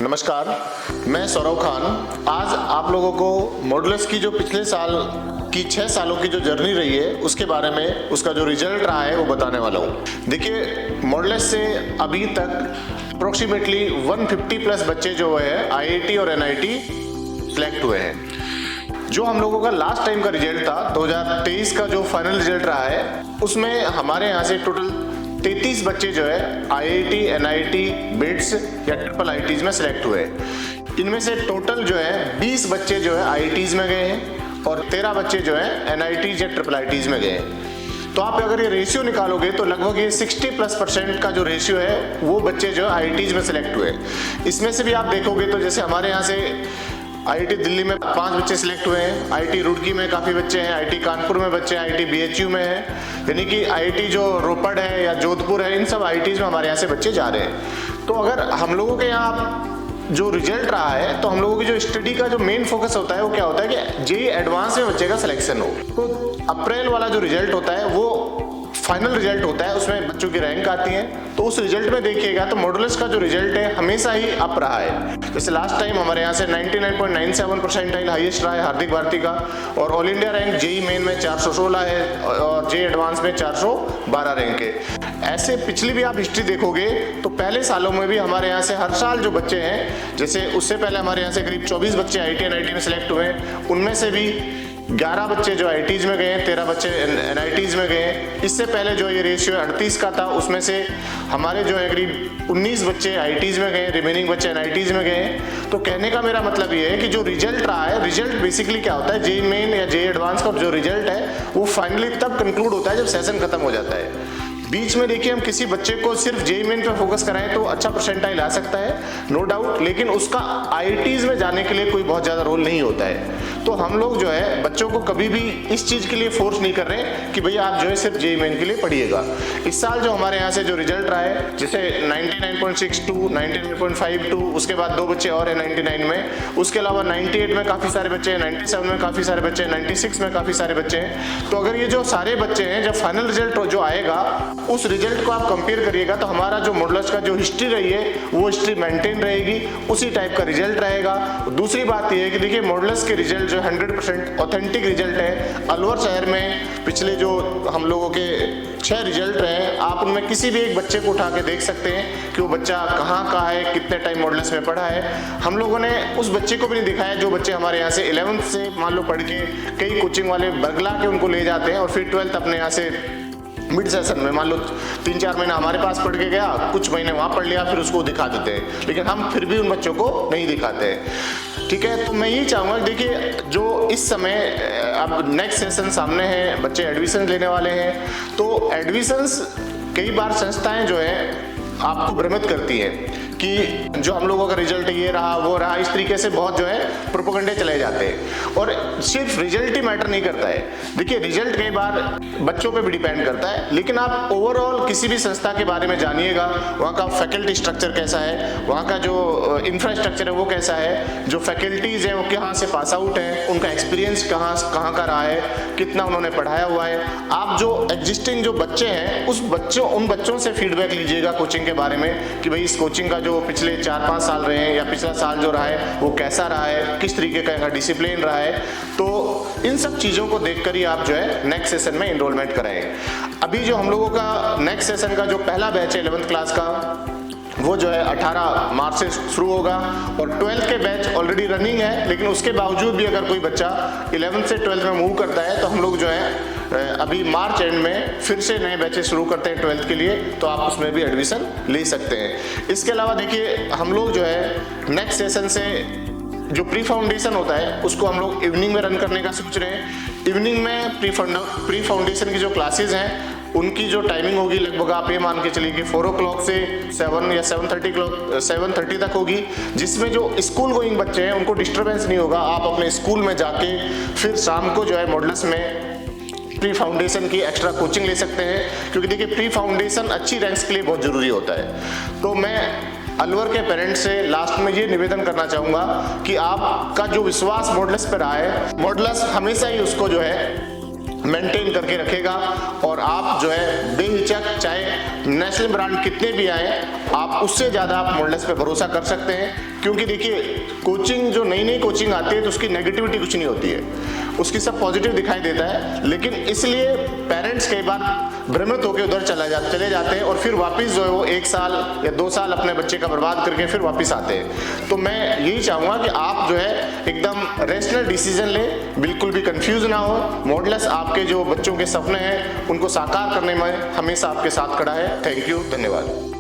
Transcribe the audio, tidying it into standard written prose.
नमस्कार, मैं सौरव खान आज आप लोगों को मॉडुलस की जो पिछले साल की 6 सालों की जो जर्नी रही है उसके बारे में उसका जो रिजल्ट रहा है वो बताने वाला हूँ। देखिए, मॉडुलस से अभी तक अप्रोक्सीमेटली 150 प्लस बच्चे जो है आईआईटी और एनआईटी सिलेक्ट हुए हैं। जो हम लोगों का लास्ट टाइम का रिजल्ट था 2023 का जो फाइनल रिजल्ट रहा है उसमें हमारे यहाँ से टोटल 33 बच्चे जो है आईआईटी, एनआईटी, बिट्स या ट्रिपल आईटीज में सिलेक्ट हुए। इनमें से टोटल जो है 20 बच्चे जो है आईआईटीज में गए हैं और 13 बच्चे जो है एनआईटीज या ट्रिपल आईटीज में गए हैं। तो आप अगर ये रेशियो निकालोगे तो लगभग ये 60+% का जो रेशियो है वो बच्चे जो है आईआईटीज में सिलेक्ट हुए। इसमें से भी आप देखोगे तो जैसे हमारे यहाँ से आईआईटी दिल्ली में 5 बच्चे सिलेक्ट हुए हैं, आईआईटी रुड़की में काफ़ी बच्चे हैं, आईआईटी कानपुर में बच्चे हैं, आईआईटी बीएचयू में है, यानी कि आईआईटी जो रोपड़ है या जोधपुर है, इन सब आईआईटीज में हमारे यहाँ से बच्चे जा रहे हैं। तो अगर हम लोगों के यहाँ जो रिजल्ट रहा है तो हम लोगों की जो स्टडी का जो मेन फोकस होता है वो क्या होता है कि जेईई एडवांस में बच्चे का सिलेक्शन हो। तो अप्रैल वाला जो रिजल्ट होता है वो फाइनल रिजल्ट होता है, उसमें बच्चों की रैंक आती है। तो उस रिजल्ट में देखिएगा तो मॉडुलस का जो रिजल्ट है हमेशा ही अप रहा है। जैसे लास्ट टाइम हमारे यहाँ से 99.97 परसेंटाइल हाईएस्ट रहा है हार्दिक भारती का, और all India rank JEE main में 416 है और जेईई एडवांस में 412 रैंक है। ऐसे पिछली भी आप हिस्ट्री देखोगे तो पहले सालों में भी हमारे यहाँ से हर साल जो बच्चे हैं, जैसे उससे पहले हमारे यहाँ से करीब 24 बच्चे आईआईटी एनआईटी में सिलेक्ट हुए हैं, उनमें से भी 11 बच्चे जो आईआईटीज में गए हैं, 13 बच्चे एनआईटीज में गए हैं। इससे पहले जो ये रेशियो 38 का था उसमें से हमारे जो है करीब 19 बच्चे आईआईटीज में गए, रिमेनिंग बच्चे एनआईटीज में गए। तो कहने का मेरा मतलब ये है कि जो रिजल्ट रहा है, रिजल्ट बेसिकली क्या होता है, जेईई मेन या जेईई एडवांस का जो रिजल्ट है वो फाइनली तब कंक्लूड होता है जब सेशन खत्म हो जाता है। बीच में देखिए हम किसी बच्चे को सिर्फ जेईई मेन पे फोकस कराएं तो अच्छा परसेंटाइल आ सकता है, नो डाउट, लेकिन उसका आईआईटीज में जाने के लिए कोई बहुत ज़्यादा रोल नहीं होता है। तो हम लोग जो है बच्चों को कभी भी इस चीज़ के लिए फोर्स नहीं कर रहे कि भैया आप जो है सिर्फ जेईई मेन के लिए पढ़िएगा। इस साल जो हमारे यहाँ से जो रिजल्ट रहा है, जैसे 99.62, 99.52, उसके बाद 2 बच्चे और है 99 में, उसके अलावा 98 में काफ़ी सारे बच्चे हैं, 97 में काफ़ी सारे बच्चे हैं, 96 में काफ़ी सारे बच्चे हैं। तो अगर ये जो सारे बच्चे हैं, जब फाइनल रिजल्ट जो आएगा उस रिजल्ट को आप कंपेयर करिएगा तो हमारा जो मॉडुलस का जो हिस्ट्री रही है वो हिस्ट्री मेंटेन रहेगी, उसी टाइप का रिजल्ट रहेगा। दूसरी बात ये है कि देखिए मॉडुलस के रिजल्ट जो 100% ऑथेंटिक रिजल्ट है। अलवर शहर में पिछले जो हम लोगों के 6 रिजल्ट रहे, आप उनमें किसी भी एक बच्चे को उठा के देख सकते हैं कि वो बच्चा कहाँ का है, कितने टाइम मॉडुलस में पढ़ा है। हम लोगों ने उस बच्चे को भी नहीं दिखाया जो बच्चे हमारे यहाँ से 11th से मान लो पढ़ के कई कोचिंग वाले बरगला के उनको ले जाते हैं और फिर 12th अपने यहाँ से मिड सेशन में मान लो 3-4 महीना हमारे पास पढ़ के गया, कुछ महीने वहाँ पढ़ लिया, फिर उसको दिखा देते हैं, लेकिन हम फिर भी उन बच्चों को नहीं दिखाते हैं। ठीक है, तो मैं यही चाहूँगा, देखिए जो इस समय अब नेक्स्ट सेशन सामने है, बच्चे एडमिशन लेने वाले हैं, तो एडमिशन्स कई बार संस्थाएं जो है आपको भ्रमित करती है कि जो हम लोगों का रिजल्ट ये रहा वो रहा, इस तरीके से बहुत जो है प्रोपेगेंडे चले जाते हैं और सिर्फ रिजल्ट ही मैटर नहीं करता है। देखिए रिजल्ट कई बार बच्चों पे भी डिपेंड करता है, लेकिन आप ओवरऑल किसी भी संस्था के बारे में जानिएगा, वहाँ का फैकल्टी स्ट्रक्चर कैसा है, वहाँ का जो इंफ्रास्ट्रक्चर है वो कैसा है, जो फैकल्टीज हैं वो कहाँ से पास आउट हैं, उनका एक्सपीरियंस कहाँ का रहा है, कितना उन्होंने पढ़ाया हुआ है। आप जो एग्जिस्टिंग जो बच्चे हैं उन बच्चों से फीडबैक लीजिएगा कोचिंग के बारे में कि भाई इस कोचिंग का जो पिछले 4-5 साल रहे हैं या पिछला साल जो रहा है वो कैसा रहा है, किस तरीके का डिसिप्लिन रहा है। तो इन सब चीज़ों को देखकर ही आप जो है नेक्स्ट सेशन में इनरोलमेंट कराएं। अभी जो हम लोगों का नेक्स्ट सेशन का जो पहला बैच है 11th क्लास का, वो जो है 18 मार्च से शुरू होगा और 12th के बैच ऑलरेडी रनिंग है, लेकिन उसके बावजूद भी अगर कोई बच्चा 11th से 12th में मूव करता है तो हम लोग जो है अभी मार्च एंड में फिर से नए बैचेस शुरू करते हैं 12th के लिए, तो आप उसमें भी एडमिशन ले सकते हैं। इसके अलावा देखिए हम लोग जो है नेक्स्ट सेशन से जो प्री फाउंडेशन होता है उसको हम लोग इवनिंग में रन करने का सोच रहे हैं। इवनिंग में प्री फाउंडेशन की जो क्लासेज हैं उनकी जो टाइमिंग होगी लगभग आप ये मान के चलिए कि 4 o'clock से 7 या 7:30 तक होगी, जिसमें जो स्कूल गोइंग बच्चे हैं उनको डिस्टर्बेंस नहीं होगा। आप अपने स्कूल में जाके फिर शाम को जो है मॉडुलस में प्री फाउंडेशन की एक्स्ट्रा कोचिंग ले सकते हैं, क्योंकि देखिए प्री फाउंडेशन अच्छी रैंक्स के लिए बहुत ज़रूरी होता है। तो मैं अलवर के पेरेंट्स से लास्ट में ये निवेदन करना चाहूँगा कि आपका जो विश्वास मॉडुलस पर रहा है, मॉडुलस हमेशा ही उसको जो है मेंटेन करके रखेगा और आप जो है बेहिचक चाहे नेशनल ब्रांड कितने भी आए, आप उससे ज़्यादा आप मॉडुलस पे भरोसा कर सकते हैं। क्योंकि देखिए कोचिंग जो नई कोचिंग आती है तो उसकी नेगेटिविटी कुछ नहीं होती है, उसकी सब पॉजिटिव दिखाई देता है, लेकिन इसलिए पेरेंट्स कई बार भ्रमित होकर उधर चले जाते हैं और फिर वापस जो है वो 1 साल या 2 साल अपने बच्चे का बर्बाद करके फिर वापस आते हैं। तो मैं यही चाहूँगा कि आप जो है एकदम रेशनल डिसीजन लें, बिल्कुल भी कंफ्यूज ना हो। मॉडलस आपके जो बच्चों के सपने हैं उनको साकार करने में हमेशा आपके साथ खड़ा है। थैंक यू, धन्यवाद।